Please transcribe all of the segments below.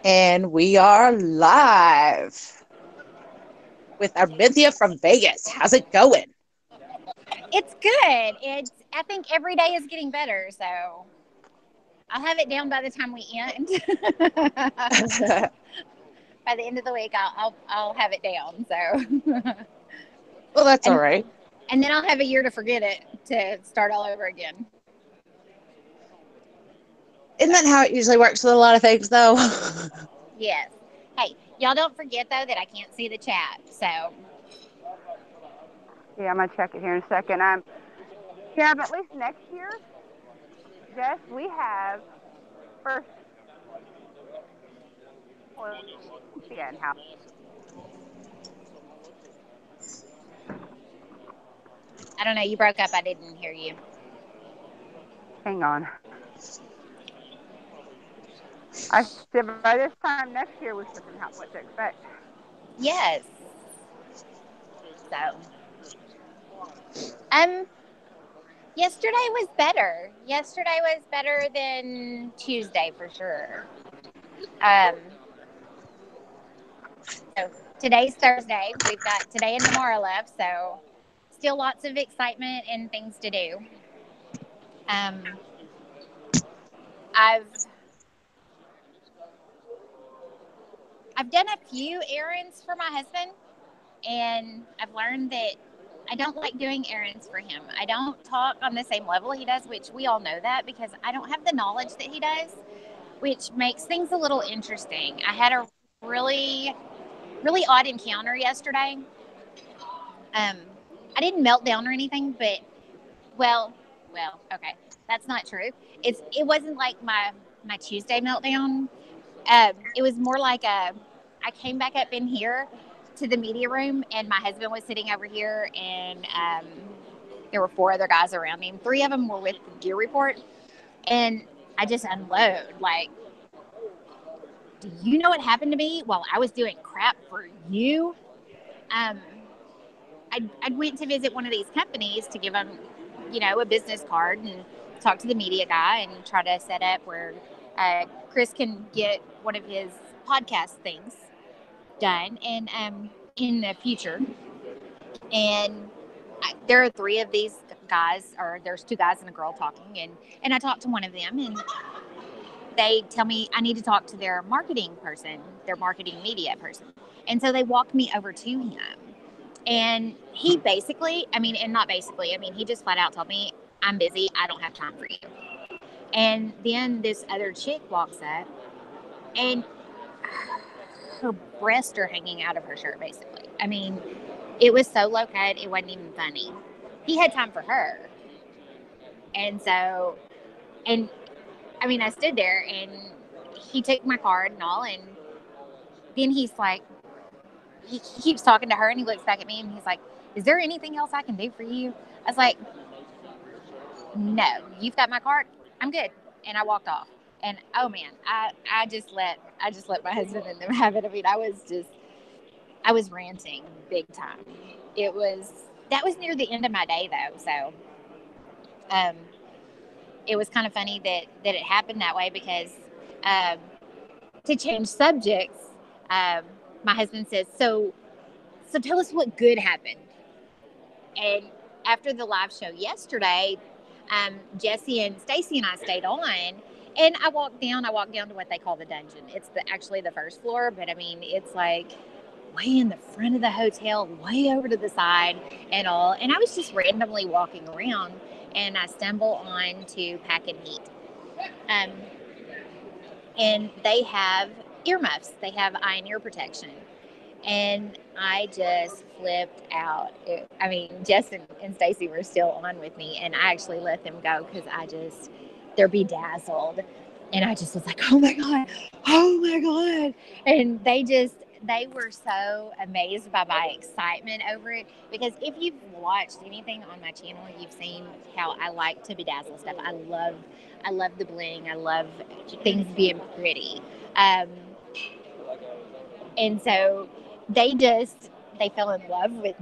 And we are live with Armintha from Vegas. How's it going? It's good. I think every day is getting better, so I'll have it down by the time we end. By the end of the week, I'll have it down. So, Well, that's all and right. and then I'll have a year to forget it to start all over again. Isn't So, that how it usually works with a lot of things, though? yes. Hey, y'all don't forget though that I can't see the chat. So, Yeah, I'm gonna check it here in a second. But at least next year, Jess, we have first. Yeah, and how? I don't know. You broke up. I didn't hear you. Hang on. I said by this time next year we should know what to expect. Yes. So, um, yesterday was better. Yesterday was better than Tuesday for sure. Um, So today's Thursday. We've got today and tomorrow left, so still lots of excitement and things to do. Um, I've I've done a few errands for my husband, and I've learned that I don't like doing errands for him. I don't talk on the same level he does, which we all know that because I don't have the knowledge that he does, which makes things a little interesting. I had a really odd encounter yesterday. Um, I didn't melt down or anything, but Well, okay, that's not true. It wasn't like my Tuesday meltdown. It was more like I came back up in here to the media room, and my husband was sitting over here, and there were four other guys around me. And three of them were with the Gear Report, and I just unload like, do you know what happened to me while I was doing crap for you? Um, I went to visit one of these companies to give them, a business card and talk to the media guy and try to set up where Chris can get one of his podcast things done and in the future. And there are three of these guys, or there's two guys and a girl talking, and I talked to one of them, and they tell me I need to talk to their marketing person, their marketing media person. And so they walked me over to him. And he basically, and not basically, he just flat out told me, I'm busy. I don't have time for you. And then this other chick walks up and her breasts are hanging out of her shirt, basically. It was so low cut, it wasn't even funny. He had time for her. And so, and I stood there and he took my card and all. And then he's like, he keeps talking to her and he looks back at me and he's like, is there anything else I can do for you? I was like, no, you've got my card. I'm good. And I walked off. And oh man, I just let my husband and them have it. I was ranting big time. That was near the end of my day though. So, um, it was kind of funny that it happened that way because, um, to change subjects, um, my husband says, so tell us what good happened. And after the live show yesterday, Jessie and Stacey and I stayed on, and I walked down to what they call the dungeon. It's actually the first floor, but it's like way in the front of the hotel, way over to the side and all. And I was just randomly walking around, and I stumble on to Pack and Heat. Um, and they have earmuffs. They have eye and ear protection. And I just flipped out. Jess and Stacey were still on with me, and I actually let them go because they're bedazzled. And I just was like, oh my God. And they were so amazed by my excitement over it. Because if you've watched anything on my channel, you've seen how I like to bedazzle stuff. I love the bling. I love things being pretty. And so they fell in love with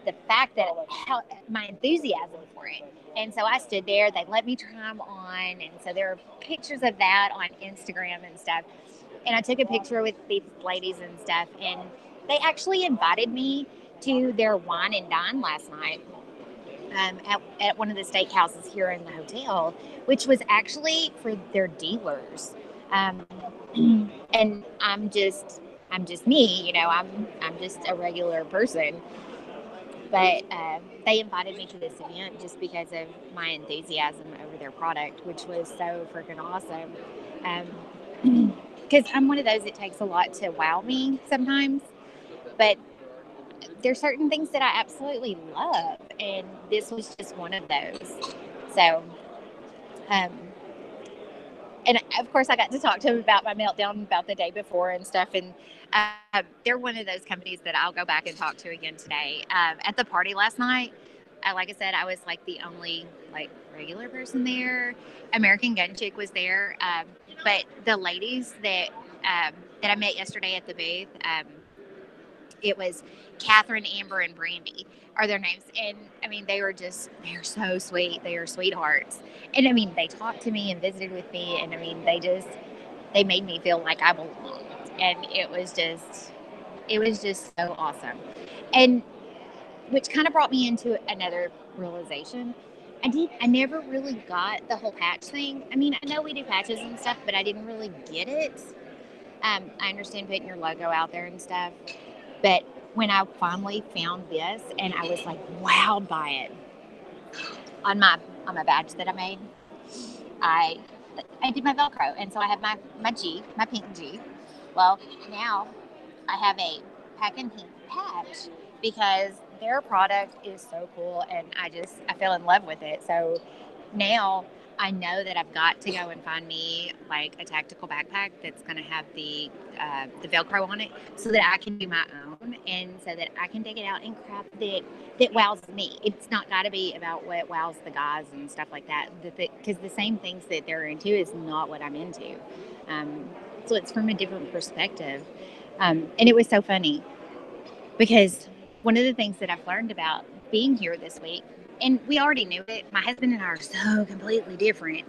the fact that how my enthusiasm for it. And so I stood there. They let me try them on, and so there are pictures of that on Instagram and stuff. And I took a picture with these ladies and stuff, and they actually invited me to their wine and dine last night at one of the steakhouses here in the hotel, which was actually for their dealers. Um, and I'm just me, you know. I'm just a regular person. But they invited me to this event just because of my enthusiasm over their product, which was so freaking awesome. Because I'm one of those, it takes a lot to wow me sometimes. But there's certain things that I absolutely love, and this was just one of those. So, um, and of course, I got to talk to him about my meltdown about the day before and stuff. And they're one of those companies that I'll go back and talk to again today. At the party last night, like I said, I was like the only like regular person there. American Gun Chick was there, but the ladies that I met yesterday at the booth, it was Catherine, Amber, and Brandy are their names. And I mean, they're so sweet. They are sweethearts. And I mean, they talked to me and visited with me. And I mean, they made me feel like I belonged. And it was just so awesome. And which kind of brought me into another realization. I never really got the whole patch thing. I mean, I know we do patches and stuff, but I didn't really get it. I understand putting your logo out there and stuff. But when I finally found this and I was like wowed by it on my badge that I made, I did my Velcro, and so I have my pink G. Well, now I have a pack and heat patch because their product is so cool, and I fell in love with it. So now I know that I've got to go and find me like a tactical backpack that's going to have the Velcro on it, so that I can do my own, and so that I can take it out and craft that wows me. It's not got to be about what wows the guys and stuff like that, because the same things that they're into is not what I'm into. So it's from a different perspective, and it was so funny because one of the things that I've learned about being here this week, and we already knew it, my husband and I are so completely different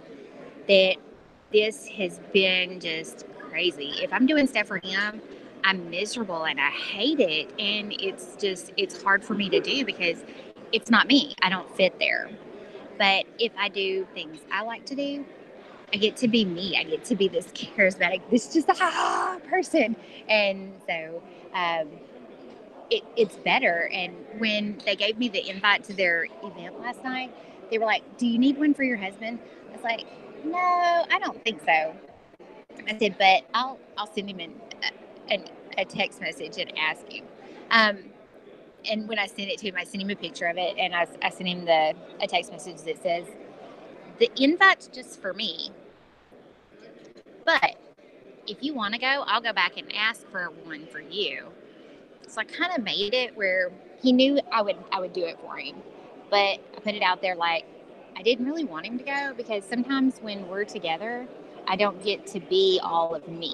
that this has been just crazy. If I'm doing stuff for him, I'm miserable and I hate it. And it's hard for me to do because it's not me. I don't fit there. But if I do things I like to do, I get to be me. I get to be this charismatic, this just person. And so, it's better. And when they gave me the invite to their event last night, they were like, "Do you need one for your husband?" I was like, "No, I don't think so." I said, "But I'll send him a text message and ask him." And when I sent it to him, I sent him a picture of it, and I sent him a text message that says, "The invite's just for me, but if you want to go, I'll go back and ask for one for you." So I kind of made it where he knew I would do it for him. But I put it out there like I didn't really want him to go, because sometimes when we're together, I don't get to be all of me.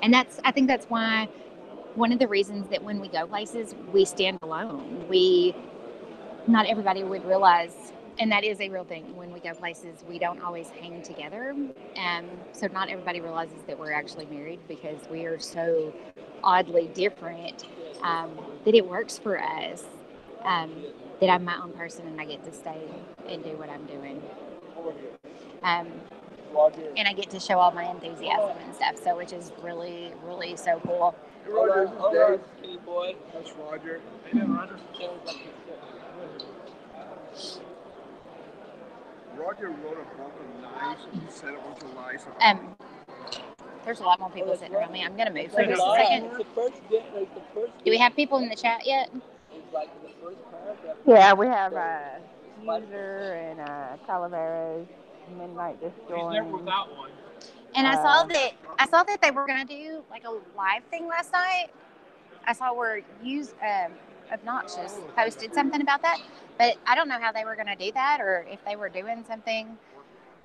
And I think that's why one of the reasons that when we go places, we stand alone. Not everybody would realize, and that is a real thing. When we go places, we don't always hang together. So not everybody realizes that we're actually married, because we are so oddly different, that it works for us, that I'm my own person and I get to stay and do what I'm doing. And I get to show all my enthusiasm and stuff, so which is really, really so cool. Hey, Roger, this is Dave. Hey, boy. That's Roger. Hey, Roger. Roger wrote a book of lies, and he said a bunch of lies. There's a lot more people sitting around me. I'm going to move for just a second. Do we have people in the chat yet? Yeah, we have User and Calaveras, Midnight just joined. He's never without one. And I saw that they were going to do like a live thing last night. I saw where Obnoxious posted something about that, but I don't know how they were going to do that, or if they were doing something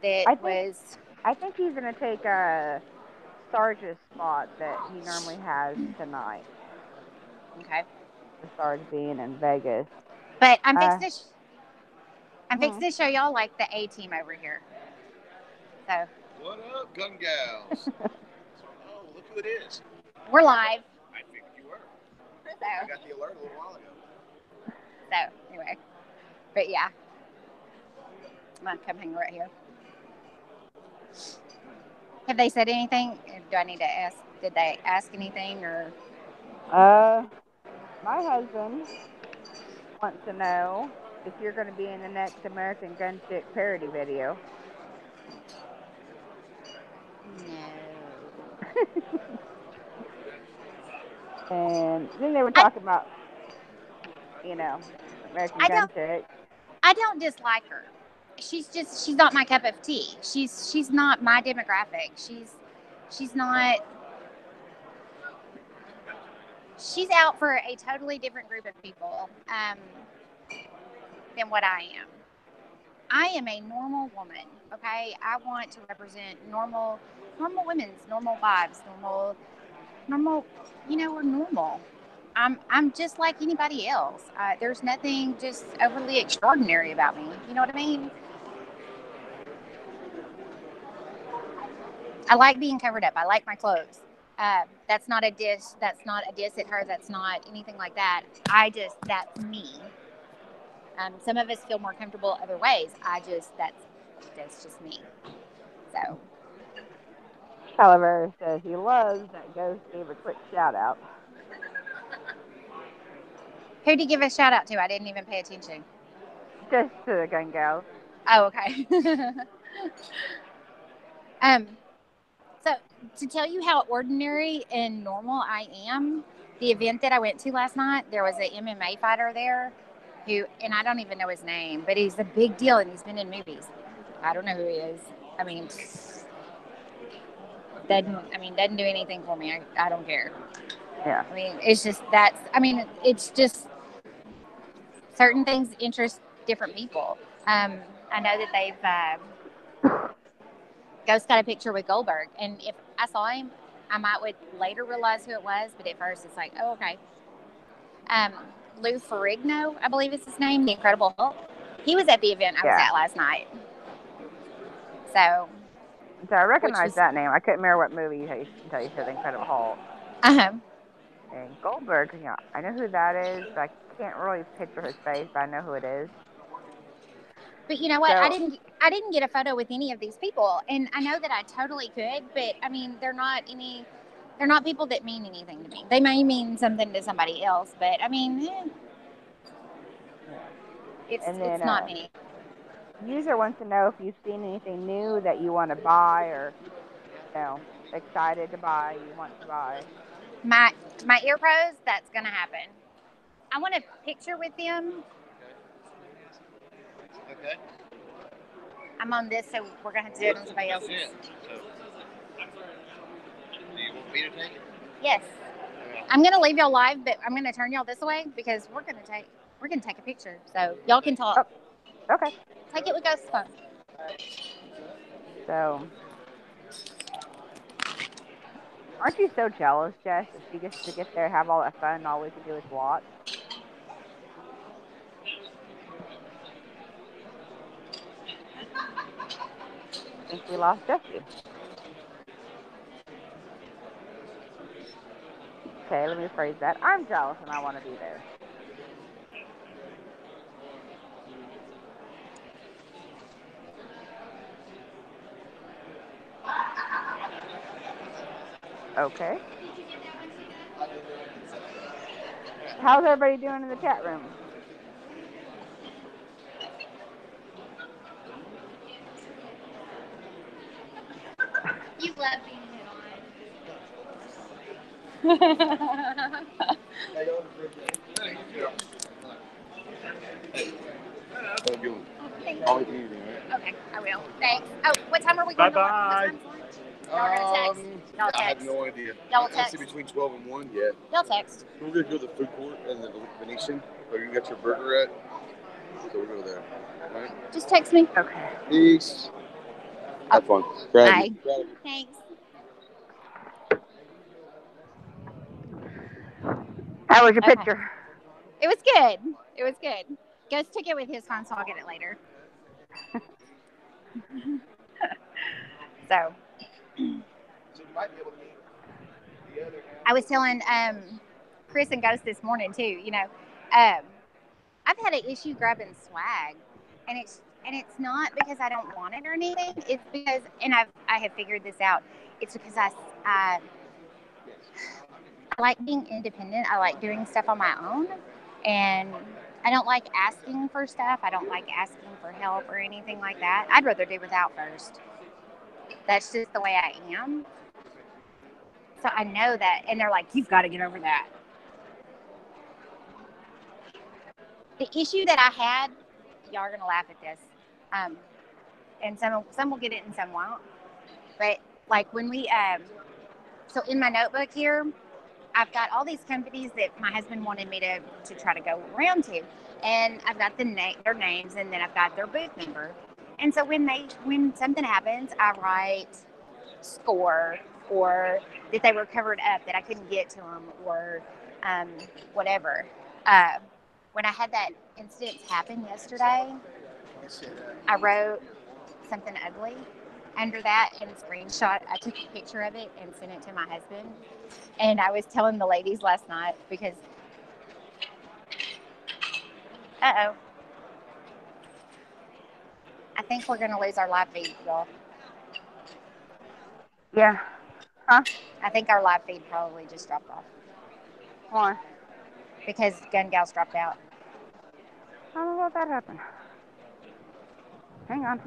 that I think he's going to take Sarge's spot that he normally has tonight. Okay. The Sarge being in Vegas. But I'm fixing to show y'all like the A team over here. So. What up, gun gals? Look who it is. We're live. I figured you were. So, I got the alert a little while ago. so anyway. But yeah. I'm going to come hang right here. Have they said anything? Do I need to ask? Did they ask anything or? My husband wants to know if you're going to be in the next American Gun Chick parody video. No. And then they were talking about, American Gun Chick. I don't dislike her. She's not my cup of tea. She's not my demographic. She's not. She's out for a totally different group of people than what I am. I am a normal woman, okay? I want to represent normal women's, normal wives, normal, we're normal. I'm just like anybody else. There's nothing just overly extraordinary about me. You know what I mean? I like being covered up. I like my clothes. That's not a diss. That's not a diss at her. That's not anything like that. That's me. Some of us feel more comfortable other ways. That's just me. So. However, says he loves that Ghost gave a quick shout out. Who'd he give a shout out to? I didn't even pay attention. Just to the gun gals. Oh, okay. So to tell you how ordinary and normal I am, the event that I went to last night, there was an MMA fighter there and I don't even know his name, but he's a big deal and he's been in movies. I don't know who he is. I mean, doesn't do anything for me. I don't care. Yeah. I mean, it's just it's just certain things interest different people. I know that Ghost got a picture with Goldberg, and if I saw him, I would later realize who it was, but at first it's like, oh, okay. Lou Ferrigno, I believe is his name, the Incredible Hulk. He was at the event I was at last night. So I recognize that name. I couldn't remember what movie you said the Incredible Hulk. Uh-huh. And Goldberg, I know who that is, but I can't really picture his face, but I know who it is. But you know what? So, I didn't get a photo with any of these people, and I know that I totally could, but I mean, they're not people that mean anything to me. They may mean something to somebody else, but I mean, it's not me. User wants to know if you've seen anything new that you want to buy or, excited to buy, you want to buy. My ear pros, that's gonna happen. I want a picture with them. Okay. I'm on this, so we're going to have to do it on somebody else's. Do you want me to take it? Yes. Okay. I'm going to leave y'all live, but I'm going to turn y'all this way because we're going to take a picture. So y'all can talk. Oh, okay. Take it with Ghost's phone. So, aren't you so jealous, Jess, that she gets to get there and have all that fun and all we can do is watch? I think we lost Jessie. Okay, let me rephrase that. I'm jealous and I want to be there. Okay. How's everybody doing in the chat room? You love being hit on. Okay, I will. Thanks. Oh, what time are we going to lunch? I have no idea. Y'all text. Between 12 and 1, yeah. Y'all text. We're going to go to the food court and the Venetian, where you got your burger at. So we'll go there. All right? Just text me. Okay. Peace. Have fun. Bye. Thanks. How was your picture? It was good. It was good. Ghost took it with his phone, so I'll get it later. So you might be able to meet I was telling Chris and Ghost this morning too. I've had an issue grabbing swag, and it's not because I don't want it or anything. It's because, and I have figured this out. It's because I like being independent. I like doing stuff on my own, and I don't like asking for stuff. I don't like asking for help or anything like that. I'd rather do without first. That's just the way I am. So I know that, and they're like, "You've got to get over that." The issue that I had, y'all are gonna laugh at this, and some will get it and some won't. But like when we, so in my notebook here, I've got all these companies that my husband wanted me to try to go around to, and I've got their names, and then I've got their booth number. And so when something happens, I write score, or that they were covered up, that I couldn't get to them, or whatever. When I had that incident happen yesterday, I wrote something ugly under that and screenshot. I took a picture of it and sent it to my husband. And I was telling the ladies last night because, I think we're going to lose our live feed, y'all. Yeah. Huh? I think our live feed probably just dropped off. Why? Because Gun Gals dropped out. I don't know what that happened. Hang on.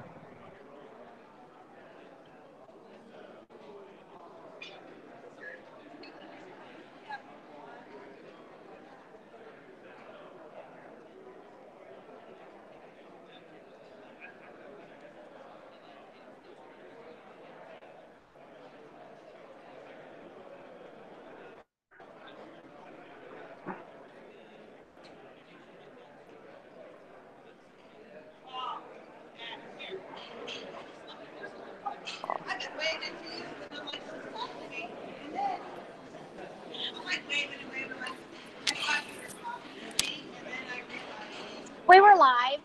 We were live.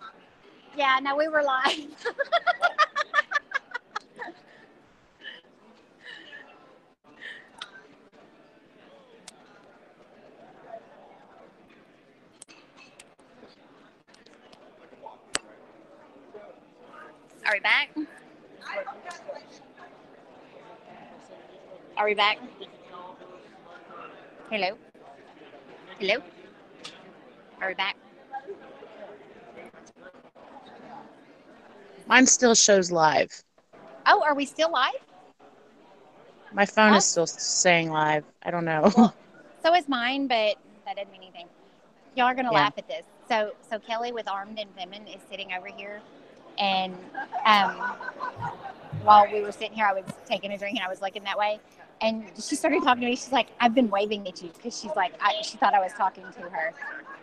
Yeah, no, we were live. Are we back? Are we back? Hello? Hello? Are we back? Mine still shows live. Oh, are we still live? My phone is still saying live. I don't know. Well, so is mine, but that doesn't mean anything. Y'all are gonna laugh at this. So Kelly with Armed and Femin is sitting over here, and while we were sitting here, I was taking a drink and I was looking that way, and she started talking to me. She's like, "I've been waving at you," because she's like, she thought I was talking to her.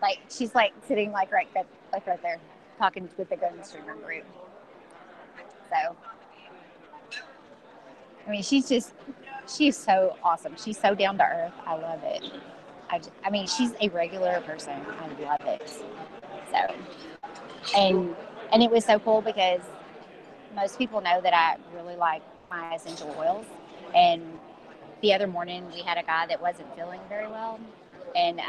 Like she's like sitting like right there, talking with the gun streamer group. So, I mean, she's so awesome. She's so down to earth. I love it. I mean, she's a regular person. I love it. So, and it was so cool because most people know that I really like my essential oils. And the other morning we had a guy that wasn't feeling very well, and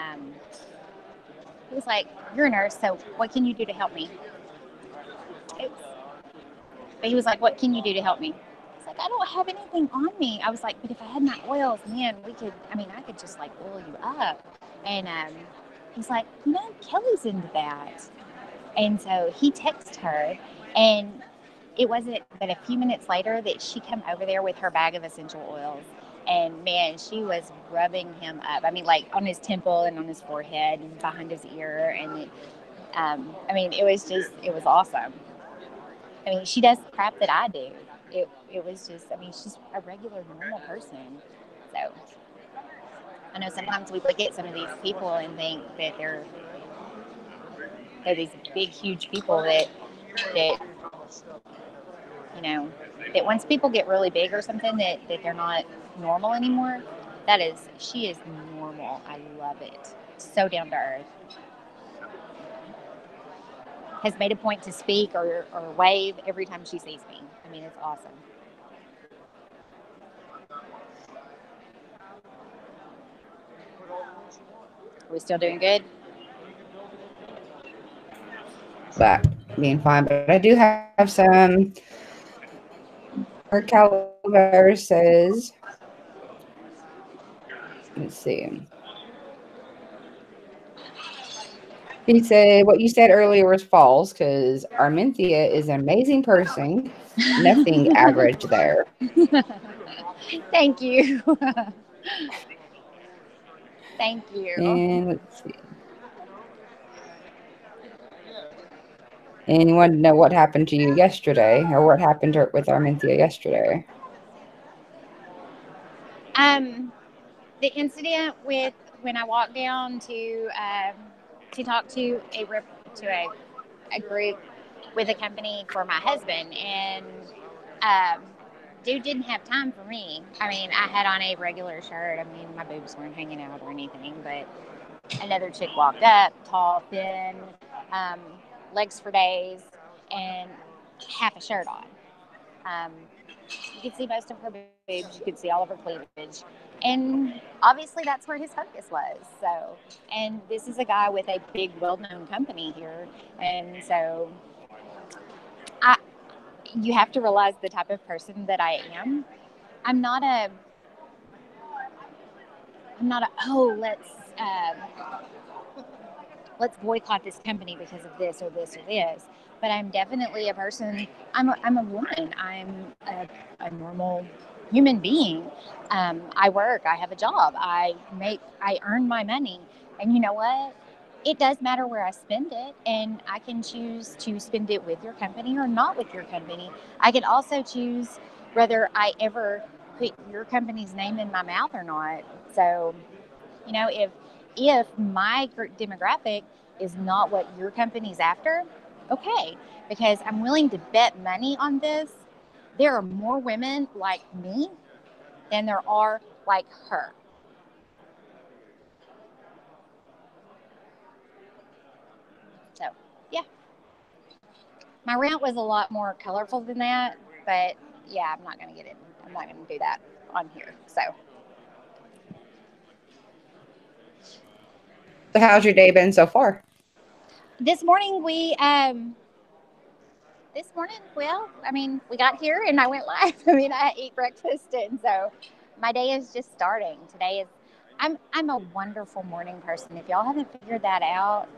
he was like, "You're a nurse, so what can you do to help me?" But he was like, "What can you do to help me?" I was like, "I don't have anything on me." I was like, "But if I had my oils, man, I could just like oil you up." And he's like, "No, Kelly's into that." And so he texted her, and it wasn't but a few minutes later that she came over there with her bag of essential oils. And man, she was rubbing him up. I mean, like on his temple and on his forehead and behind his ear. And it was awesome. I mean, she does the crap that I do. It was just, she's a regular, normal person. So I know sometimes we look at some of these people and think that they're these big, huge people that that once people get really big or something that they're not normal anymore. She is normal. I love it. So down to earth. Has made a point to speak or wave every time she sees me. I mean, it's awesome. Are we still doing good? But being fine. But I do have some. Our Calaver says, let's see. He said, what you said earlier was false because Armintha is an amazing person. Nothing average there. Thank you. Thank you. And let's see. And you want to know what happened to you yesterday, or what happened with Armintha yesterday? The incident with when I walked down to talk to a group with a company for my husband, and dude didn't have time for me. I mean, I had on a regular shirt. I mean, my boobs weren't hanging out or anything, but another chick walked up, tall, thin, legs for days, and half a shirt on. You could see most of her boobs. You could see all of her cleavage. And obviously that's where his focus was. So, and this is a guy with a big, well-known company here. And so you have to realize the type of person that I am. I'm not a, let's boycott this company because of this or this or this. But I'm definitely a person. I'm a woman. I'm a normal human being. I work. I have a job. I earn my money. And you know what? It does matter where I spend it. And I can choose to spend it with your company or not with your company. I can also choose whether I ever put your company's name in my mouth or not. So, you know, if my demographic is not what your company's after, okay, because I'm willing to bet money on this. There are more women like me than there are like her. So, yeah. My rant was a lot more colorful than that, but yeah, I'm not going to get it. I'm not going to do that on here. So how's your day been so far? This morning, well, I mean, we got here and I went live. I mean, I ate breakfast, and so my day is just starting. Today is, I'm a wonderful morning person. If y'all haven't figured that out,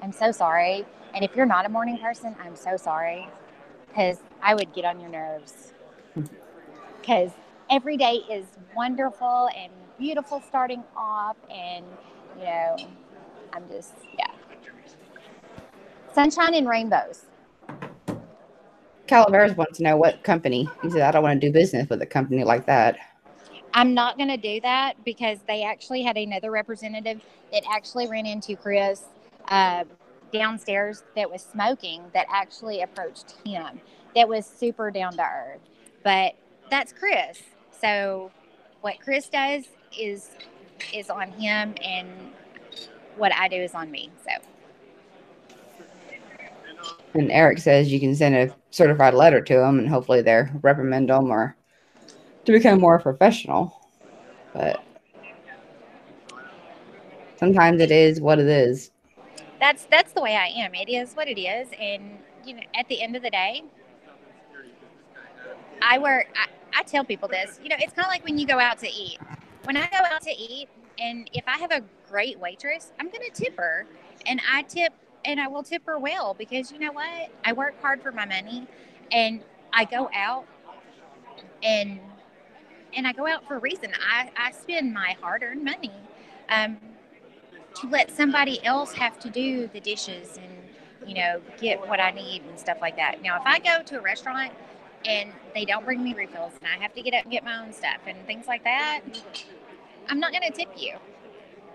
I'm so sorry. And if you're not a morning person, I'm so sorry, because I would get on your nerves. Because every day is wonderful and beautiful starting off, and you know, I'm just, yeah. Sunshine and rainbows. Calaveras wants to know what company. He said, I don't want to do business with a company like that. I'm not going to do that because they actually had another representative that actually ran into Chris downstairs that was smoking, that actually approached him, that was super down to earth. But that's Chris. So what Chris does is on him, and what I do is on me. So. And Eric says you can send a certified letter to them and hopefully they'll reprimand them or to become more professional. But sometimes it is what it is. That's the way I am. It is what it is. And, you know, at the end of the day, I tell people this, you know, it's kind of like when you go out to eat. When I go out to eat, and if I have a great waitress, I'm going to tip her. And I will tip her well, because you know what? I work hard for my money, and I go out and I go out for a reason. I spend my hard-earned money to let somebody else have to do the dishes and, you know, get what I need and stuff like that. Now, if I go to a restaurant and they don't bring me refills and I have to get up and get my own stuff and things like that, I'm not going to tip you.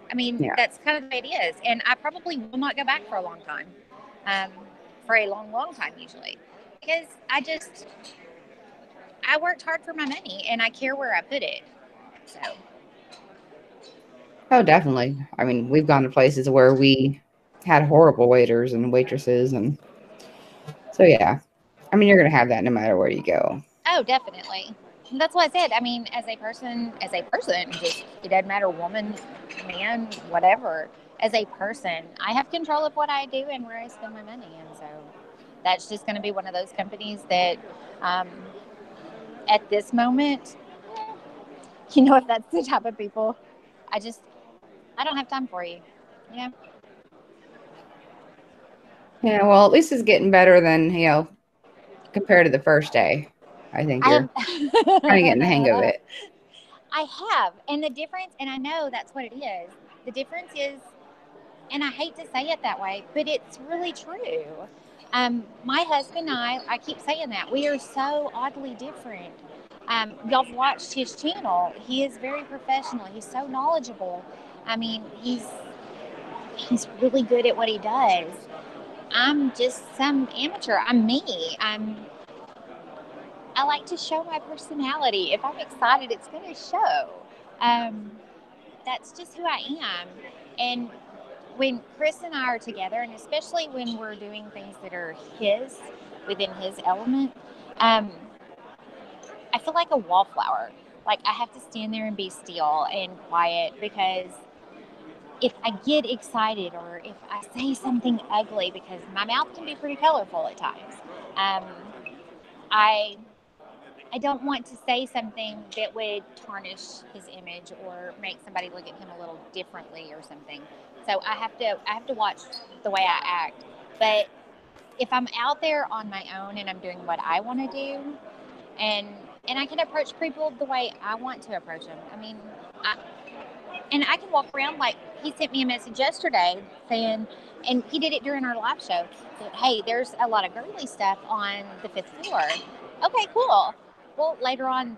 I mean, That's kind of the way it is. And I probably will not go back for a long time, for a long, long time usually, because I worked hard for my money and I care where I put it. So. Oh, definitely. I mean, we've gone to places where we had horrible waiters and waitresses. And so, yeah, I mean, you're going to have that no matter where you go. Oh, definitely. That's what I said. I mean, as a person, just, it doesn't matter, woman, man, whatever. as a person, I have control of what I do and where I spend my money. And so that's just going to be one of those companies that at this moment, if that's the type of people, I don't have time for you, you know? Yeah, well, at least it's getting better than, compared to the first day. I think you're kind of getting the hang of it. I have. And the difference, and I know that's what it is. The difference is, and I hate to say it that way, but it's really true. My husband and I keep saying that. We are so oddly different. Y'all have watched his channel. He is very professional. He's so knowledgeable. I mean, he's really good at what he does. I'm just some amateur. I'm me. I like to show my personality. If I'm excited, it's going to show. That's just who I am. And when Chris and I are together, and especially when we're doing things that are within his element, I feel like a wallflower. Like I have to stand there and be still and quiet, because if I get excited or if I say something ugly, because my mouth can be pretty colorful at times, I don't want to say something that would tarnish his image or make somebody look at him a little differently or something. So I have to watch the way I act. But if I'm out there on my own and I'm doing what I want to do, and I can approach people the way I want to approach them. I mean, I can walk around, like he sent me a message yesterday saying, and he did it during our live show, that, hey, there's a lot of girly stuff on the 5th floor. Okay, cool. Well, later on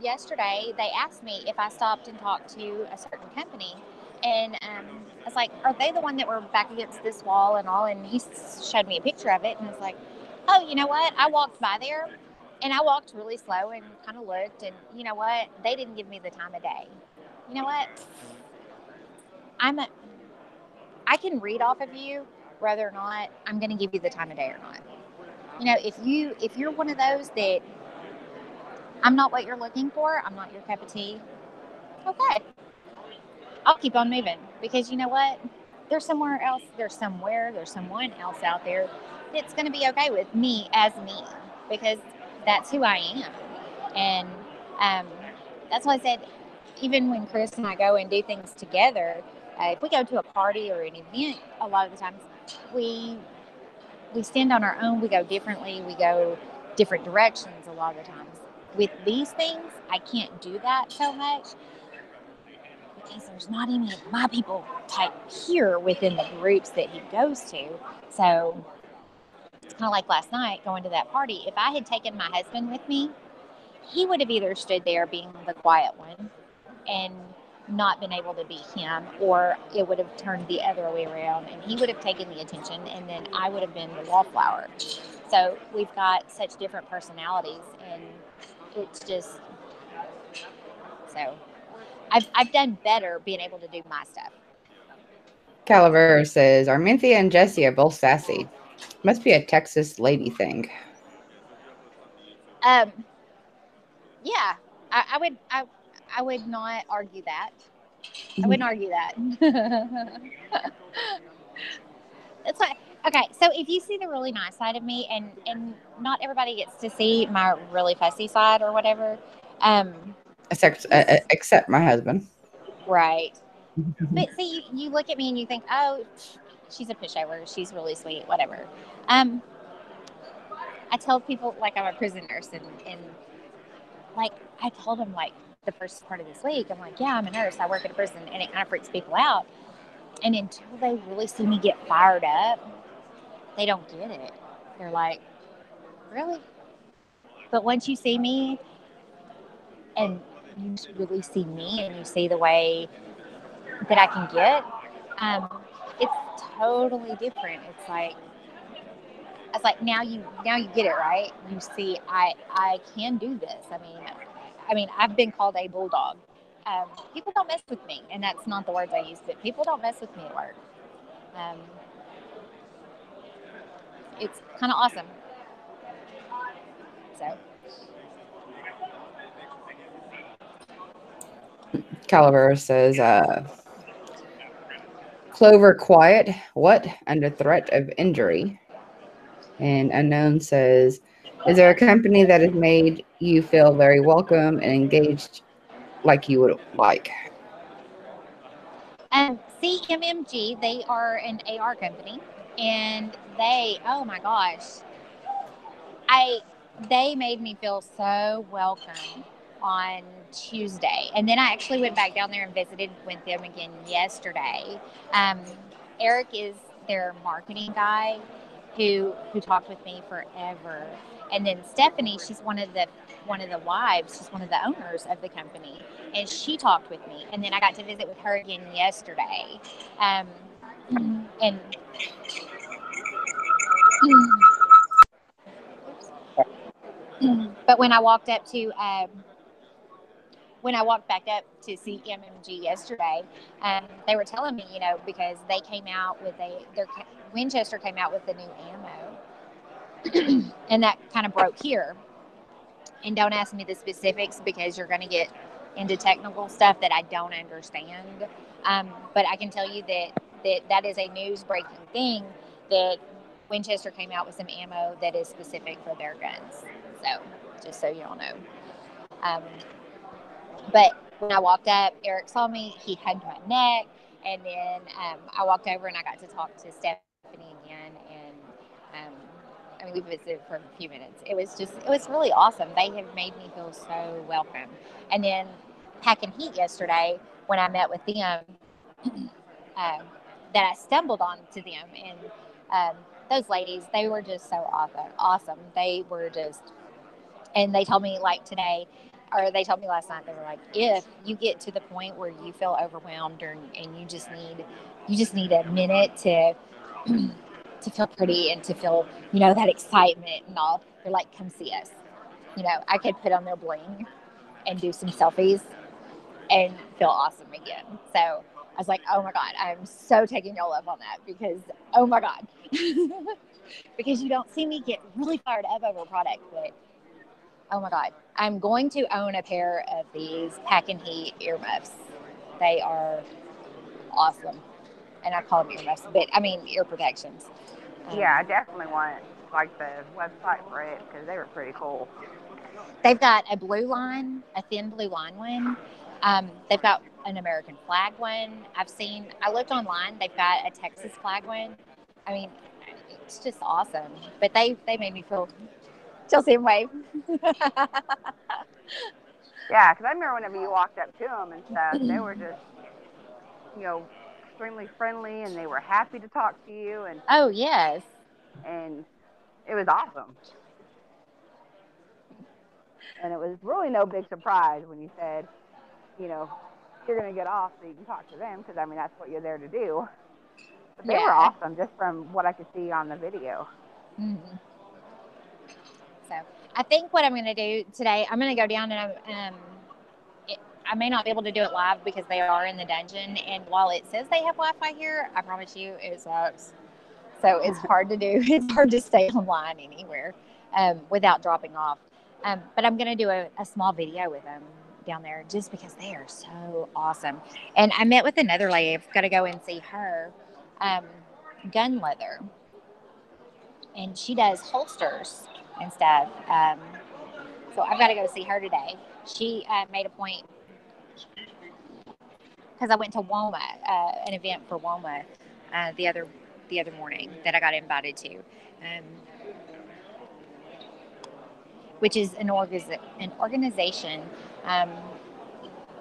yesterday, they asked me if I stopped and talked to a certain company. And I was like, are they the one that were back against this wall and all? And he showed me a picture of it. And I was like, oh, you know what? I walked by there and I walked really slow and kind of looked. And you know what? They didn't give me the time of day. You know what? I can read off of you whether or not I'm going to give you the time of day or not. If you're one of those that I'm not what you're looking for, I'm not your cup of tea, okay, I'll keep on moving, because you know what? There's someone else out there that's going to be okay with me as me, because that's who I am. And that's why I said, even when Chris and I go and do things together, if we go to a party or an event, a lot of the times we stand on our own. We go differently. We go different directions a lot of the times. With these things, I can't do that so much, because there's not any of my people type here within the groups that he goes to. So it's kind of like last night going to that party. If I had taken my husband with me, he would have either stood there being the quiet one and not been able to be him, or it would have turned the other way around and he would have taken the attention, and then I would have been the wallflower. So we've got such different personalities, and it's just, so I've done better being able to do my stuff. Calavera says, Armintha and Jessie are both sassy. Must be a Texas lady thing. Yeah, I would not argue that. I wouldn't argue that. It's like, okay, so if you see the really nice side of me, and not everybody gets to see my really fussy side or whatever. Except my husband. Right. But see, you look at me and you think, oh, she's a pushover. She's really sweet, whatever. I tell people like I'm a prison nurse, and like I told them like the first part of this week, I'm like, yeah, I'm a nurse. I work at a prison, and it kind of freaks people out. And until they really see me get fired up, they don't get it. They're like, really? But once you see me and you really see me and you see the way that I can get, it's totally different. It's like now you get it, right? You see, I can do this. I mean, I've been called a bulldog. People don't mess with me, and that's not the words I use, but people don't mess with me at work. It's kind of awesome. So. Calavera says, Clover quiet. What? Under threat of injury. And Unknown says, is there a company that has made you feel very welcome and engaged like you would like? CMMG, they are an AR company, and they, oh my gosh, they made me feel so welcome on Tuesday. And then I actually went back down there and visited with them again yesterday. Eric is their marketing guy who talked with me forever. And then Stephanie, she's one of the wives, she's one of the owners of the company, and she talked with me. And then I got to visit with her again yesterday. And but when I walked back up to see MMG yesterday, they were telling me, because they came out with Winchester came out with the new ammo, and that kind of broke here. And don't ask me the specifics because you're going to get into technical stuff that I don't understand. But I can tell you that is a news breaking thing, that Winchester came out with some ammo that is specific for their guns. So just so you all know. But when I walked up, Eric saw me, he hugged my neck, and then I walked over and I got to talk to Stephanie again, and we visited for a few minutes. It was really awesome. They have made me feel so welcome. And then Pack and Heat yesterday, when I met with them, that I stumbled onto them, and those ladies, they were just so awesome. They were just, and they told me today, or they told me last night, they were like, if you get to the point where you feel overwhelmed and you just need a minute to feel pretty and to feel, that excitement and all, they're like, come see us. I could put on their bling and do some selfies and feel awesome again. So I was like, oh my God, I'm so taking y'all up on that because, oh my God, because you don't see me get really fired up over a product, but oh my God, I'm going to own a pair of these Pack and Heat earmuffs. They are awesome. And I call them earmuffs, but I mean ear protections. Yeah, I definitely want the website for it because they were pretty cool. They've got a blue line, a thin blue line one. They've got an American flag one. I looked online, they've got a Texas flag one. I mean, it's just awesome. But they made me feel Chelsea and wave. Yeah, because I remember whenever you walked up to them and stuff, they were just, extremely friendly, and they were happy to talk to you. And oh, yes. And it was awesome. And it was really no big surprise when you said, you're going to get off so you can talk to them, because, that's what you're there to do. But they were awesome, just from what I could see on the video. Mm-hmm. So I think what I'm going to do today, I'm going to go down and I may not be able to do it live because they are in the dungeon. And while it says they have Wi-Fi here, I promise you it sucks. So it's hard to do. It's hard to stay online anywhere without dropping off. But I'm going to do a small video with them down there just because they are so awesome. And I met with another lady. I've got to go and see her. Gun Leather. And she does holsters and stuff. So I've got to go see her today. She made a point because I went to WOMA, an event for WOMA the other morning that I got invited to, which is an organization that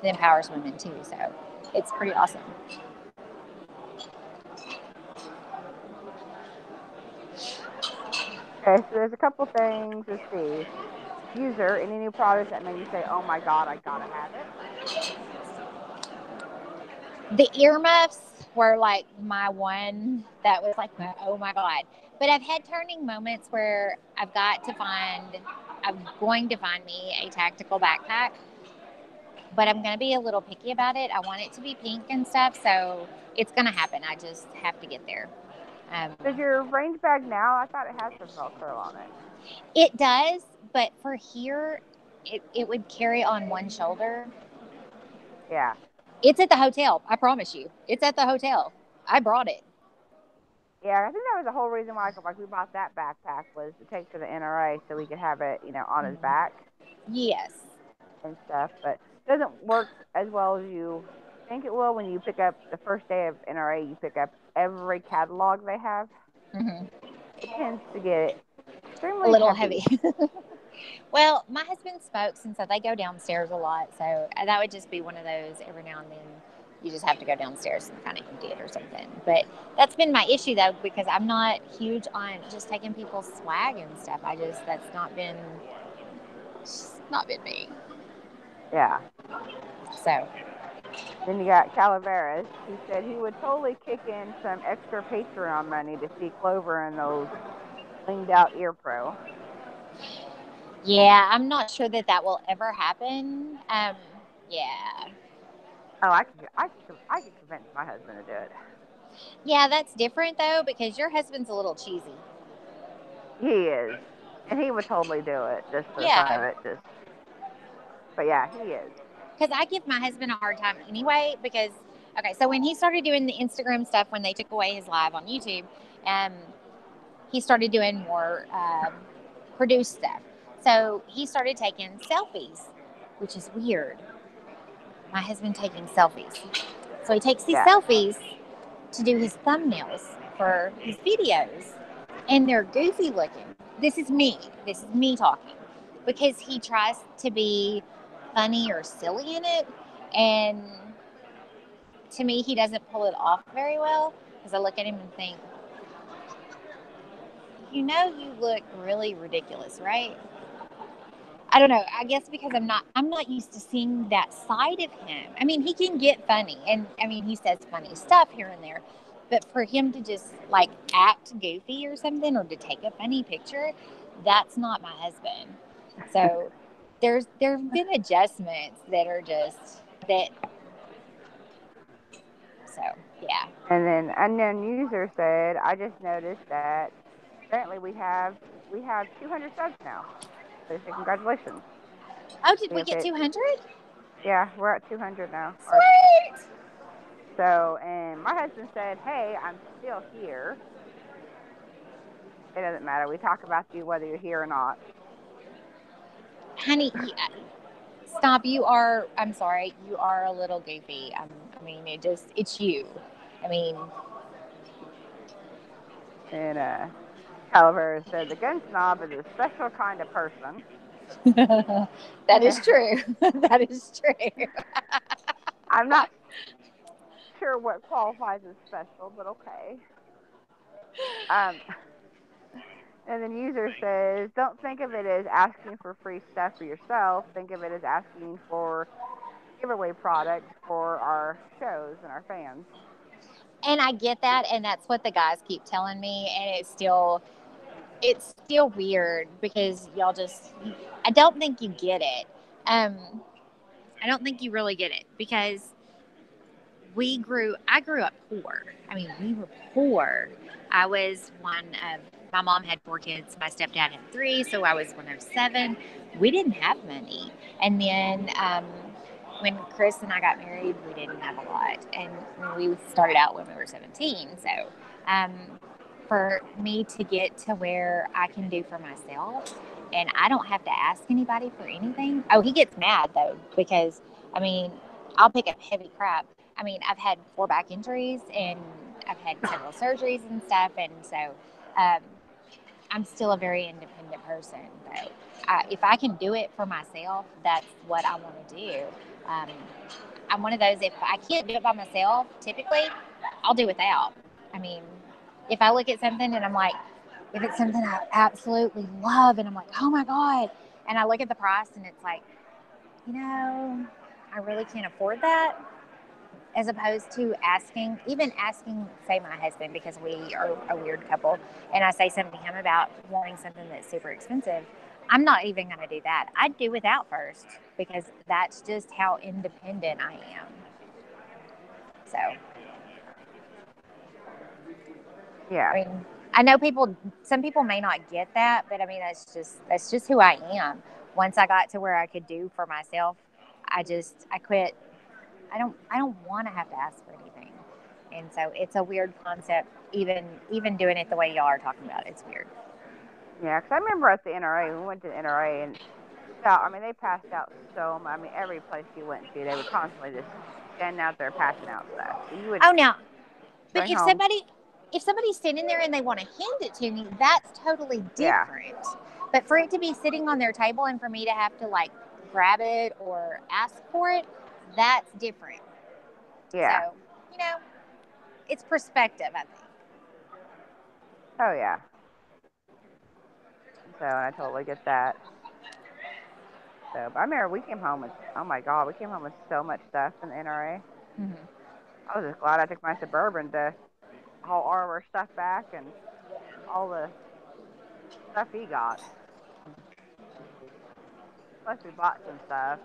empowers women too. So it's pretty awesome. Okay, so there's a couple things. Let's see. User, any new products that made you say, oh my God, I gotta have it? The earmuffs were my one that was oh my God. But I've had turning moments where I'm going to find me a tactical backpack, but I'm going to be a little picky about it. I want it to be pink and stuff, so it's going to happen. I just have to get there. Does your range bag now? I thought it had some Velcro on it. It does, but for here, it would carry on one shoulder. Yeah. It's at the hotel. I promise you. It's at the hotel. I brought it. Yeah, I think that was the whole reason why like we bought that backpack was to take to the NRA so we could have it, on his back Yes. and stuff. But it doesn't work as well as you think it will when you pick up the first day of NRA. You pick up every catalog they have. Hmm. It tends to get A extremely little heavy. heavy. Well, my husband smokes, and so they go downstairs a lot. So that would just be one of those every now and then you just have to go downstairs and kind of empty it or something. But that's been my issue, though, because I'm not huge on just taking people's swag and stuff. That's not been me. Yeah. So, Then you got Calaveras. He said he would totally kick in some extra Patreon money to see Clover and those blinged out ear pro. yeah, I'm not sure that will ever happen. Yeah. Oh, I could convince my husband to do it. Yeah, that's different, though, because your husband's a little cheesy. He is, and he would totally do it just for the fun Yeah. of it. But yeah, he is. Because I give my husband a hard time anyway. Because okay, so when he started doing the Instagram stuff, when they took away his live on YouTube, um, he started doing more produced stuff. So he started taking selfies, which is weird. My husband taking selfies. So he takes these selfies to do his thumbnails for his videos, and they're goofy looking. This is me. This is me talking, because he tries to be funny or silly in it, and to me, he doesn't pull it off very well. Because I look at him and think, you look really ridiculous, right? I don't know. I guess because I'm not used to seeing that side of him. I mean, he can get funny, and I mean, he says funny stuff here and there, but for him to just like act goofy or something, or to take a funny picture, that's not my husband. So there's been adjustments that are just that. So yeah. And then unknown user said, I just noticed that apparently we have 200 subs now. So congratulations. Oh, did we get 200? Yeah, we're at 200 now. Sweet. So, and my husband said, hey, I'm still here. It doesn't matter. We talk about you whether you're here or not. Honey, stop. I'm sorry, you are a little goofy. I mean, it's you. I mean. And Calaveras said, the gun snob is a special kind of person. That is true. That is true. I'm not sure what qualifies as special, but okay. And then user says, don't think of it as asking for free stuff for yourself. Think of it as asking for giveaway products for our shows and our fans. And I get that, and that's what the guys keep telling me, and it's still weird because y'all I don't think you get it. I don't think you really get it, because I grew up poor. I mean, we were poor. I was my mom had 4 kids. My stepdad had 3, so I was one of 7. We didn't have money. And then when Chris and I got married, we didn't have a lot. And we started out when we were 17. So for me to get to where I can do for myself, and I don't have to ask anybody for anything. Oh, he gets mad, though, because, I mean, I'll pick up heavy crap. I mean, I've had 4 back injuries, and I've had several surgeries and stuff, and so I'm still a very independent person. Though, if I can do it for myself, that's what I want to do. I'm one of those, if I can't do it by myself, typically, I'll do without. I mean, if I look at something and I'm like, if it's something I absolutely love, and I'm like, oh my God, and I look at the price and it's like, I really can't afford that, as opposed to asking, say, my husband, because we are a weird couple, and I say something to him about wanting something that's super expensive. I'm not even going to do that. I'd do without first, because that's just how independent I am. So, yeah. I mean, I know some people may not get that, but I mean, that's just who I am. Once I got to where I could do for myself, I quit. I don't want to have to ask for anything. And so it's a weird concept, even doing it the way y'all are talking about it. It's weird. Yeah, because I remember at the NRA, we went to the NRA, and I mean, they passed out so much. I mean, every place you went to, they would constantly just stand out there passing out stuff. So you would Now, but if home. somebody's sitting there and they want to hand it to me, that's totally different. Yeah. But for it to be sitting on their table and for me to have to like grab it or ask for it, that's different. Yeah. So, it's perspective, I think. Oh, yeah. So I totally get that. So, but I remember we came home with, oh my God, we came home with so much stuff in the NRA. Mm-hmm. I was just glad I took my Suburban to haul all of our stuff back and all the stuff he got. Plus we bought some stuff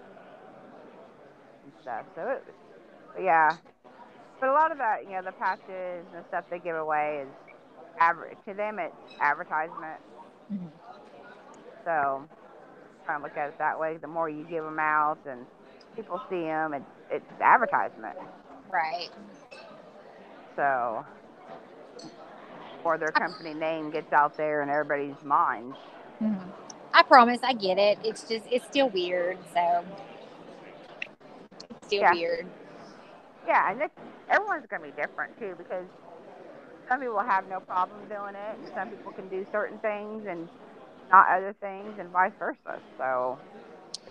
and stuff. So it was, but yeah. But a lot of that, the patches and stuff they give away is to them it's advertisement. Mm-hmm. So trying to look at it that way. The more you give them out and people see them, it's advertisement. Right. So, or their company name gets out there in everybody's minds. Mm-hmm. I promise, I get it. It's still weird. So, it's still weird. Yeah, and everyone's going to be different too, because some people have no problem doing it, and some people can do certain things and not other things, and vice versa. So,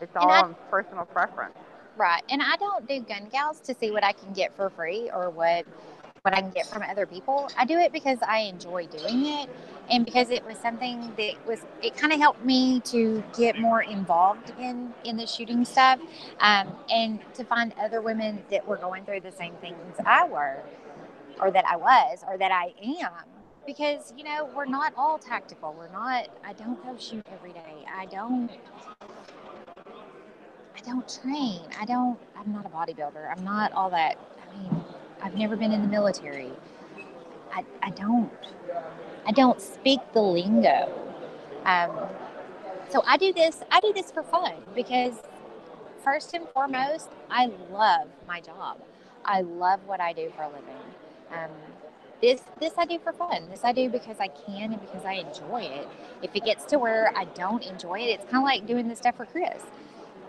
it's all on personal preference. Right. And I don't do gun gals to see what I can get for free or what I can get from other people. I do it because I enjoy doing it, and because it was something that it kind of helped me to get more involved in the shooting stuff, and to find other women that were going through the same things I were, or that I was, or that I am. Because, we're not all tactical. I don't go shoot every day. I don't train. I'm not a bodybuilder. I'm not all that. I mean, I've never been in the military. I don't speak the lingo. So I do this for fun, because first and foremost, I love my job. I love what I do for a living. This I do for fun. This I do because I can and because I enjoy it. If it gets to where I don't enjoy it, it's kind of like doing this stuff for Chris.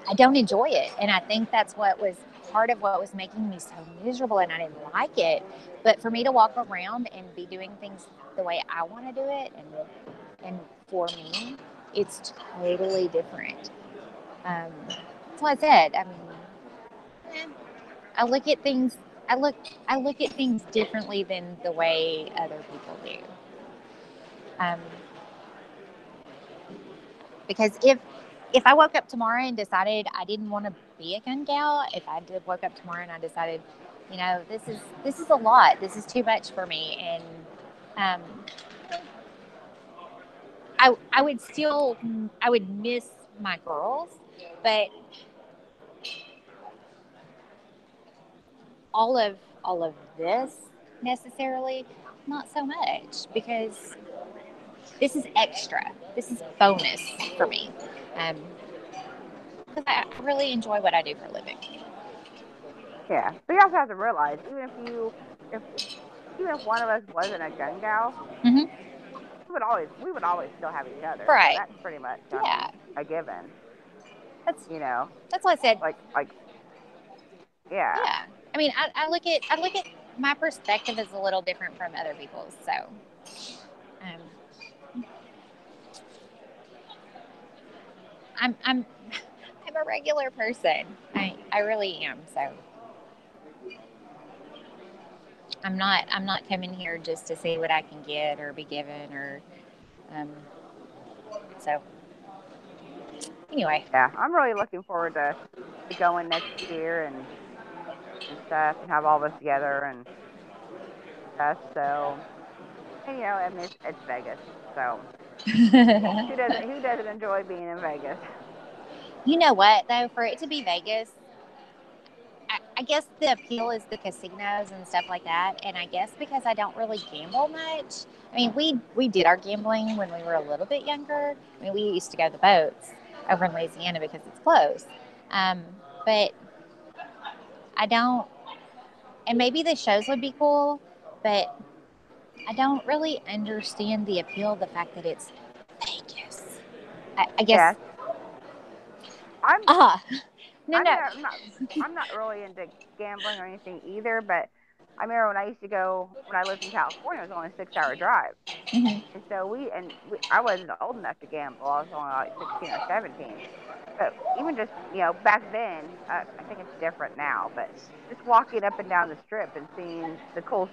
I don't enjoy it. And I think that's what was part of what was making me so miserable, and I didn't like it. But for me to walk around and be doing things the way I want to do it, and for me, it's totally different. That's what I said. I mean, I look at things differently than the way other people do. Because if I woke up tomorrow and decided I didn't want to be a gun gal, if I woke up tomorrow and I decided, this is a lot, this is too much for me, and I would miss my girls, but all of this necessarily not so much, because this is extra. This is bonus for me. Because I really enjoy what I do for a living. Yeah, but you also have to realize, even if one of us wasn't a gun gal, mm-hmm. we would always still have each other. Right. So that's pretty much a given. That's That's what I said. Like yeah. Yeah. I mean, I look at my perspective is a little different from other people's. So, I'm a regular person. I really am. So I'm not coming here just to see what I can get or be given, or so anyway. Yeah, I'm really looking forward to going next year and stuff, and have all this together and stuff. So, and, I mean, it's Vegas, so who doesn't enjoy being in Vegas? You know what, though, for it to be Vegas, I guess the appeal is the casinos and stuff like that. And I guess because I don't really gamble much. I mean, we did our gambling when we were a little bit younger. I mean, we used to go to the boats over in Louisiana because it's close. But I don't. And maybe the shows would be cool, but I don't really understand the appeal of the fact that it's Vegas. I guess. Yes. I'm No. I'm not really into gambling or anything either, but I remember when I used to go, when I lived in California, it was only a 6-hour drive. Mhm. And so I wasn't old enough to gamble. I was only like 16 or 17. But even just, back then, I think it's different now, but just walking up and down the strip and seeing the cool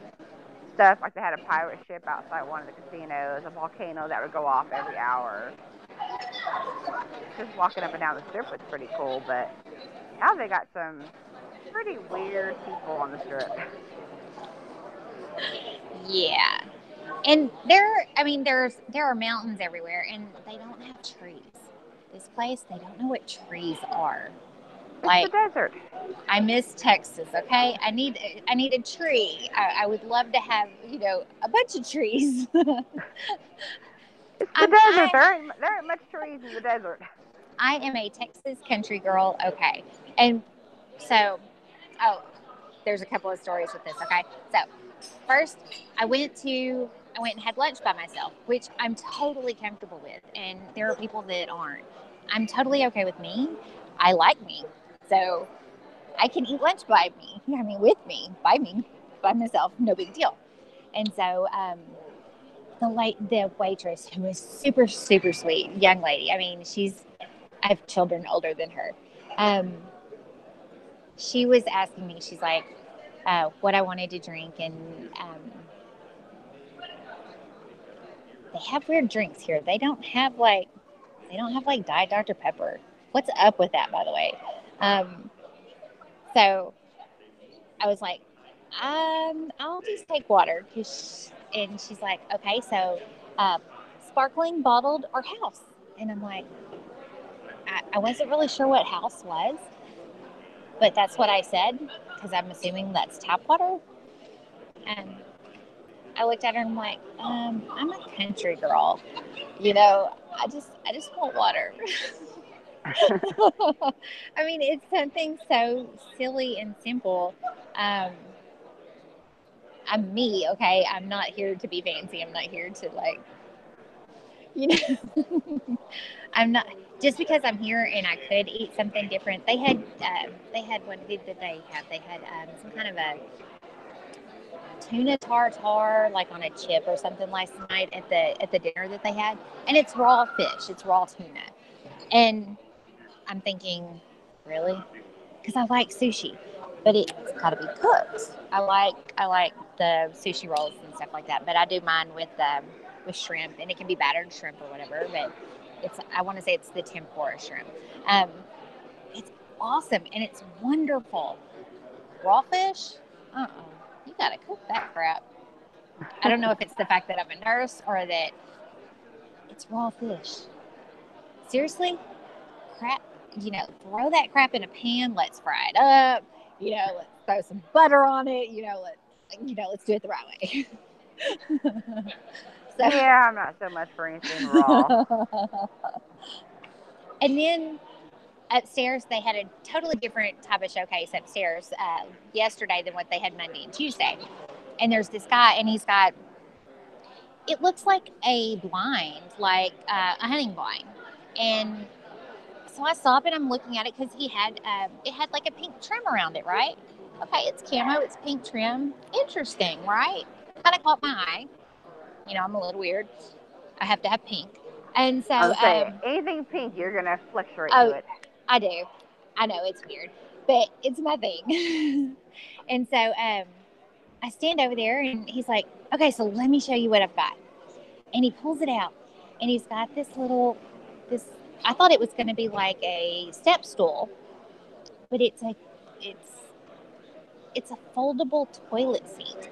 stuff, like they had a pirate ship outside one of the casinos, a volcano that would go off every hour. Just walking up and down the strip was pretty cool, but now they got some pretty weird people on the strip. Yeah. And there are mountains everywhere, and they don't have trees. This place, they don't know what trees are. It's the desert. I miss Texas. Okay, I need a tree. I would love to have a bunch of trees. It's the desert. There ain't much trees in the desert. I am a Texas country girl. Okay, and so there's a couple of stories with this. Okay, so first I went and had lunch by myself, which I'm totally comfortable with, and there are people that aren't. I'm totally okay with me. I like me, so I can eat lunch with me, by myself, no big deal. And so the waitress, who was super, super sweet, young lady. I mean, I have children older than her. She was asking me, she's like, what I wanted to drink, and they have weird drinks here. They don't have like Diet Dr. Pepper. What's up with that, by the way? So I was like, I'll just take water. And she's like, okay, so sparkling, bottled, or house? And I'm like, I wasn't really sure what house was, but that's what I said, because I'm assuming that's tap water. And I looked at her and I'm like, I'm a country girl. I just want water. I mean, it's something so silly and simple. I'm me, okay? I'm not here to be fancy. I'm not here to I'm not, just because I'm here and I could eat something different. They had what did they have? They had some kind of a tuna tartare, like on a chip or something last night at the dinner that they had, and it's raw fish. It's raw tuna, and I'm thinking, really? Because I like sushi, but it's got to be cooked. I like the sushi rolls and stuff like that, but I do mine with shrimp, and it can be battered shrimp or whatever. But I want to say it's the tempura shrimp. It's awesome and it's wonderful. Raw fish? You gotta cook that crap. I don't know if it's the fact that I'm a nurse or that it's raw fish. Seriously, crap. Throw that crap in a pan. Let's fry it up. Let's throw some butter on it. Let's do it the right way. Yeah, I'm not so much for anything raw. And then upstairs, they had a totally different type of showcase upstairs yesterday than what they had Monday and Tuesday. And there's this guy, and he's got, it looks like a blind, like a hunting blind. And so I stop and I'm looking at it because it had like a pink trim around it, right? Okay, it's camo, it's pink trim. Interesting, right? Kind of caught my eye. I'm a little weird. I have to have pink. And so I'm saying, anything pink, you're going to flex right to it. I do. I know, it's weird, but it's my thing. And so I stand over there and he's like, okay, so let me show you what I've got. And he pulls it out and he's got this, I thought it was going to be like a step stool, but it's a foldable toilet seat.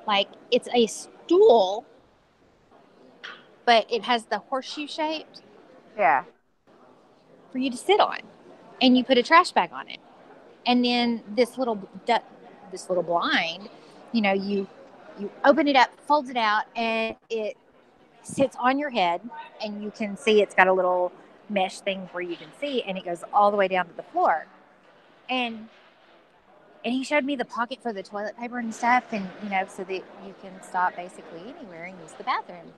Like, it's a stool, but it has the horseshoe shaped. Yeah. For you to sit on, and you put a trash bag on it, and then this little blind, you open it up, folds it out, and it sits on your head, and you can see it's got a little mesh thing where you can see, and it goes all the way down to the floor, and And he showed me the pocket for the toilet paper and stuff, and, you know, so that you can stop basically anywhere and use the bathroom.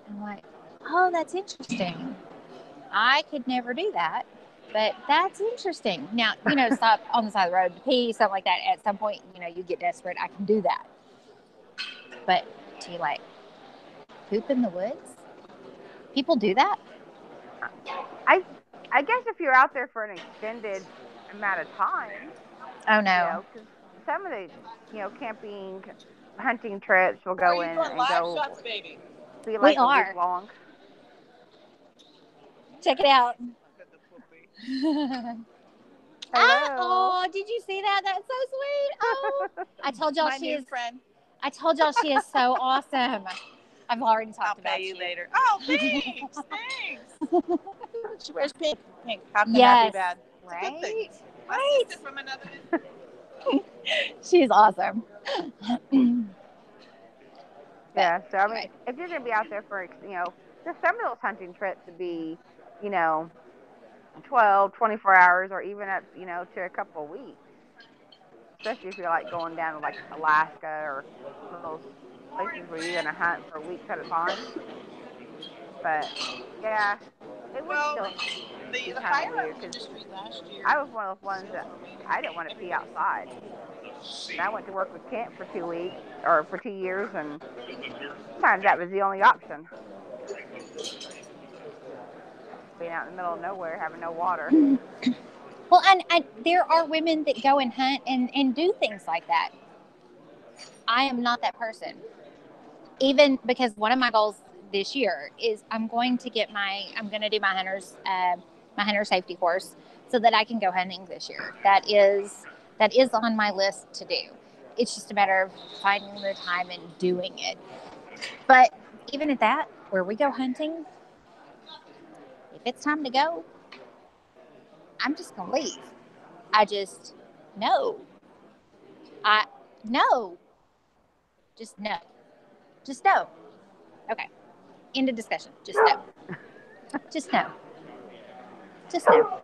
And I'm like, oh, that's interesting. I could never do that, but that's interesting. Now, you know, stop on the side of the road to pee, something like that. At some point, you know, you get desperate. I can do that. But to, like, poop in the woods? People do that? I guess if you're out there for an extended amount of time, Oh, no. you know, because some of the, you know, camping, hunting trips will go in and go shots, baby? be like a week long. Check it out. Hello. Oh, did you see that? That's so sweet. Oh, I told y'all she is. I told y'all she is so awesome. I've already talked about you you later. Oh, thanks. Thanks. She wears pink. Pink. How can that Yes. be bad? Right. My sister from another. She's awesome. Yeah, so I mean, if you're going to be out there for, you know, just some of those hunting trips would be, you know, 12, 24 hours or even up, you know, to a couple of weeks. Especially if you're like going down to like Alaska or those places where you're going to hunt for weeks at a time. But yeah, it would still be kind of weird because I was one of those ones that I didn't want to pee outside. And I went to work with camp for 2 weeks or for 2 years, and sometimes that was the only option. Being out in the middle of nowhere, having no water. Well, and there are women that go and hunt and do things like that. I am not that person. Even because one of my goals this year is I'm going to do my hunter safety course so that I can go hunting this year. That is on my list to do. It's just a matter of finding the time and doing it. But even at that, where we go hunting, if it's time to go, I'm just going to leave. I just, no. No. Just no. Just no. Okay. End of discussion. Just no. Just no. Just no.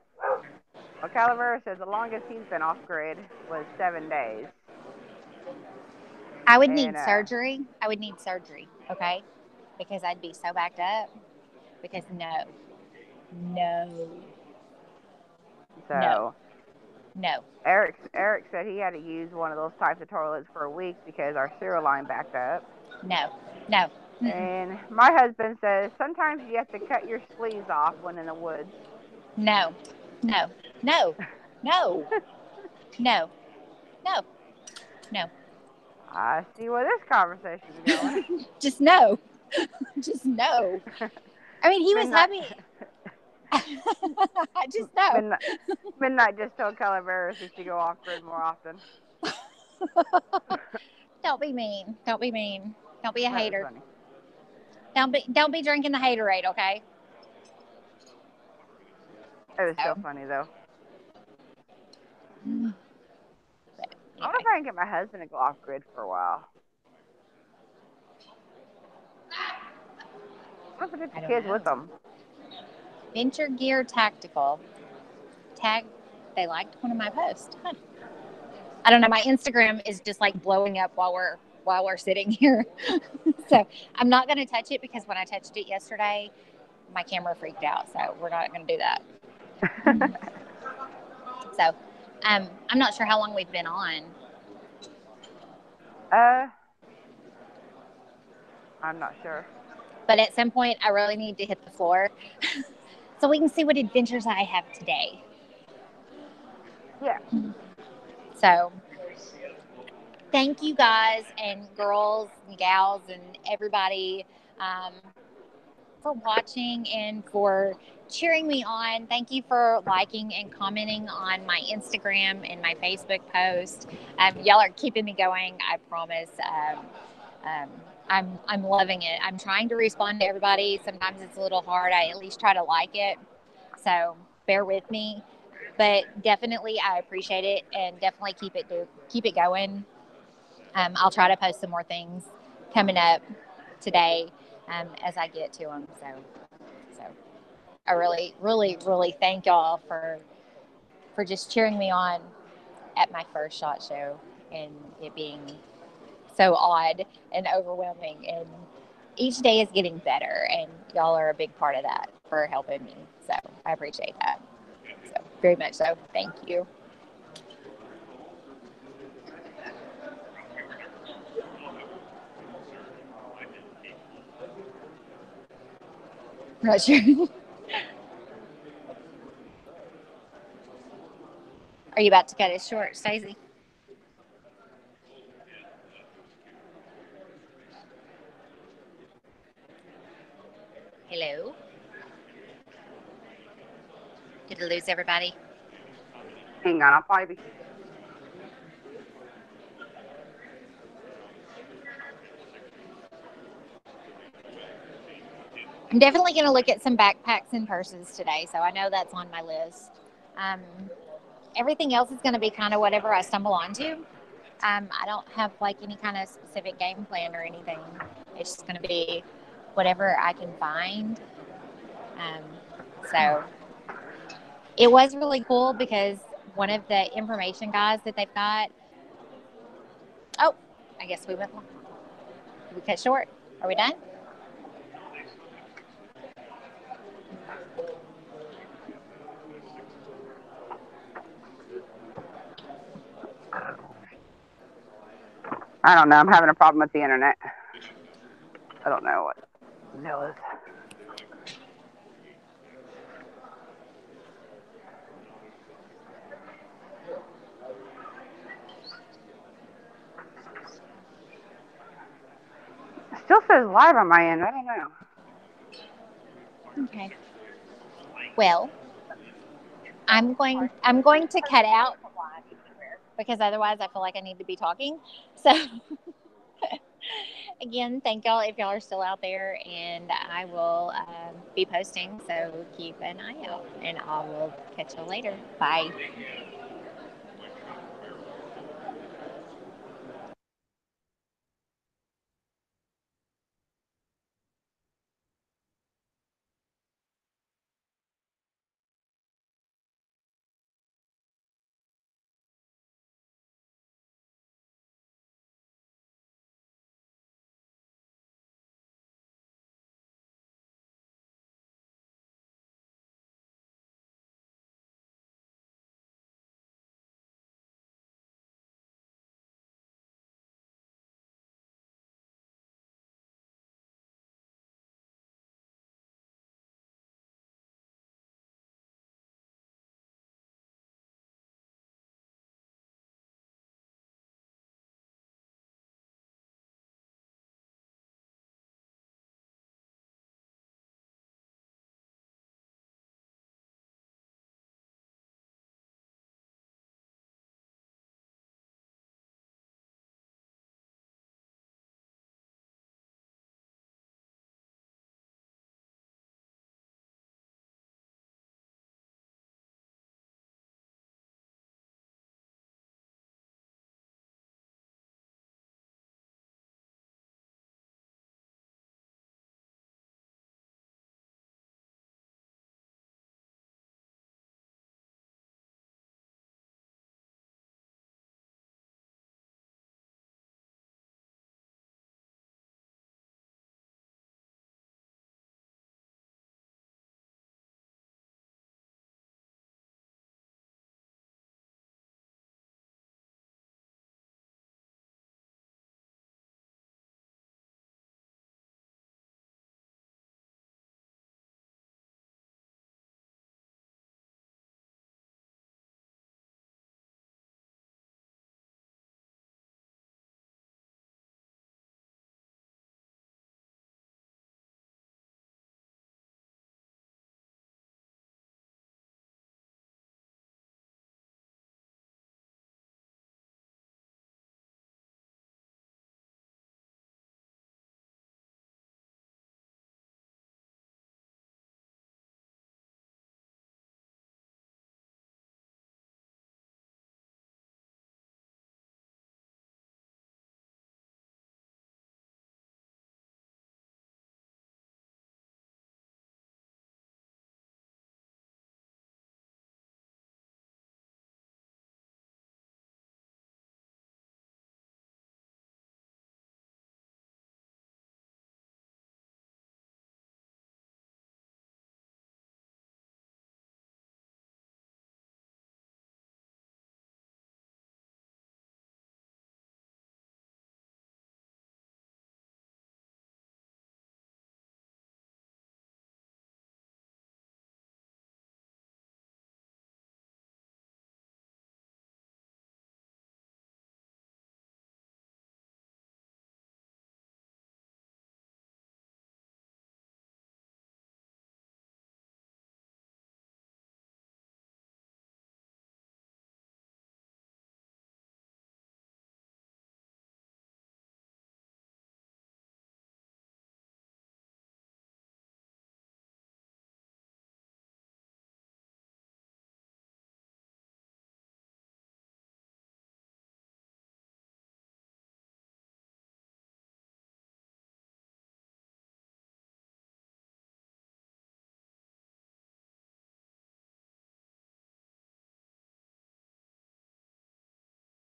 Well, Calavera says the longest he's been off grid was 7 days. I would need surgery. I would need surgery, okay? Because I'd be so backed up. Because no. So No. Eric said he had to use one of those types of toilets for a week because our sewer line backed up. No. And my husband says sometimes you have to cut your sleeves off when in the woods. No. I see where this conversation is going. Just no. Just no. I mean, he was happy. Just no. Midnight just told Calavera she should go off grid more often. Don't be mean. Don't be a hater. Don't be drinking the haterade, okay? It was so funny though. But, anyway. I wonder if I can get my husband to go off grid for a while. What if the kids with them? Venture Gear Tactical. They liked one of my posts. Huh. I don't know. My Instagram is just like blowing up while we're sitting here. So I'm not going to touch it because when I touched it yesterday, my camera freaked out. So we're not going to do that. So I'm not sure how long we've been on. I'm not sure. But at some point, I really need to hit the floor so we can see what adventures I have today. Yeah. So thank you guys and girls and gals and everybody for watching and for cheering me on. Thank you for liking and commenting on my Instagram and my Facebook post. Y'all are keeping me going, I promise. I'm loving it. I'm trying to respond to everybody. Sometimes it's a little hard. I at least try to like it. So bear with me. But definitely I appreciate it and definitely keep it going. I'll try to post some more things coming up today as I get to them. So I really, really, really thank y'all for just cheering me on at my first SHOT Show and it being so odd and overwhelming. And each day is getting better, and y'all are a big part of that for helping me. So I appreciate that. So very much so. Thank you. Not sure. Are you about to cut it short, Stacey? Hello? Did I lose everybody? Hang on, I'll probably be. I'm definitely going to look at some backpacks and purses today, so I know that's on my list. Everything else is going to be kind of whatever I stumble onto. I don't have like any kind of specific game plan or anything. It's just going to be whatever I can find. So it was really cool because one of the information guys that they've got. Oh, I guess we went long. We cut short. Are we done? I don't know. I'm having a problem with the internet. I don't know what the deal is. It still says live on my end. I don't know. Okay. Well, I'm going to cut out because otherwise I feel like I need to be talking. So again, thank y'all if y'all are still out there, and I will be posting. So keep an eye out, and I will catch y'all later. Bye.